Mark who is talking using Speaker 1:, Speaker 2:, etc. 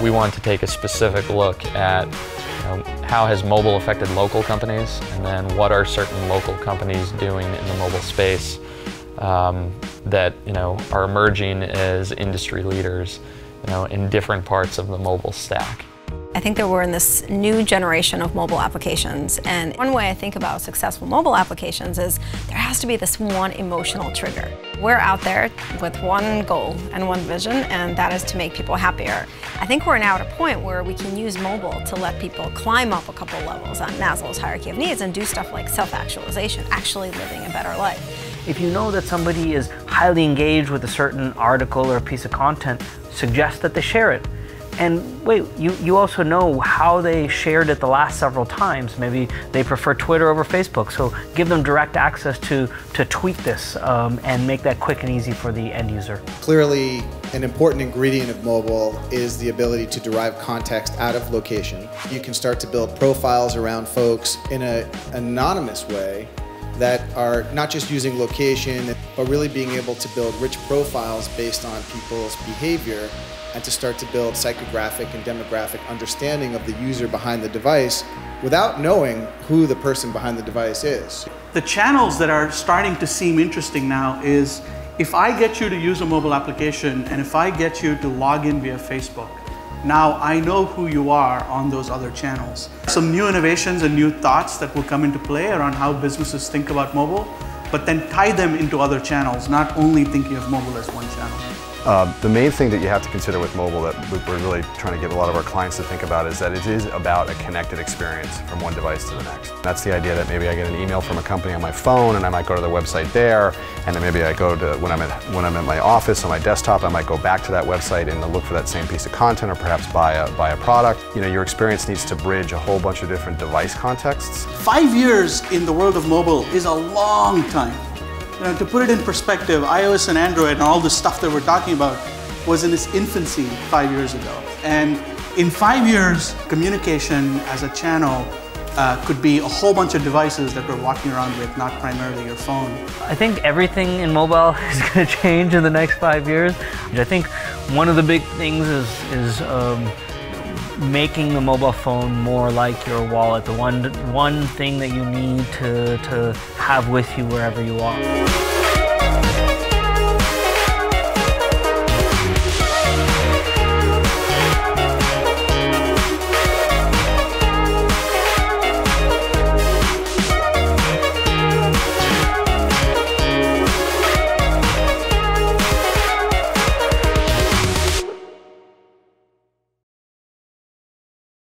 Speaker 1: we wanted to take a specific look at how has mobile affected local companies, and then what are certain local companies doing in the mobile space that are emerging as industry leaders in different parts of the mobile stack.
Speaker 2: I think that we're in this new generation of mobile applications, and one way I think about successful mobile applications is there has to be this one emotional trigger. We're out there with one goal and one vision, and that is to make people happier. I think we're now at a point where we can use mobile to let people climb up a couple levels on Maslow's hierarchy of needs and do stuff like self-actualization, actually living a better life.
Speaker 3: If you know that somebody is highly engaged with a certain article or a piece of content, suggest that they share it. And wait, you also know how they shared it the last several times. Maybe they prefer Twitter over Facebook, so give them direct access to tweet this and make that quick and easy for the end user.
Speaker 4: Clearly, an important ingredient of mobile is the ability to derive context out of location. You can start to build profiles around folks in an anonymous way that are not just using location, but really being able to build rich profiles based on people's behavior, and to start to build psychographic and demographic understanding of the user behind the device without knowing who the person behind the device is.
Speaker 5: The channels that are starting to seem interesting now is if I get you to use a mobile application and if I get you to log in via Facebook, now I know who you are on those other channels. Some new innovations and new thoughts that will come into play around how businesses think about mobile, but then tie them into other channels, not only thinking of mobile as one channel.
Speaker 6: The main thing that you have to consider with mobile that we're really trying to get a lot of our clients to think about is that it is about a connected experience from one device to the next. That's the idea that maybe I get an email from a company on my phone and I might go to the website there, and then maybe I go to, when I'm at my office on my desktop, I might go back to that website and look for that same piece of content or perhaps buy a product. Your experience needs to bridge a whole bunch of different device contexts.
Speaker 5: 5 years in the world of mobile is a long time. To put it in perspective, iOS and Android and all the stuff that we're talking about was in its infancy 5 years ago. And in 5 years, communication as a channel could be a whole bunch of devices that we're walking around with, not primarily your phone.
Speaker 3: I think everything in mobile is going to change in the next 5 years. I think one of the big things is making the mobile phone more like your wallet, the one thing that you need to have with you wherever you are.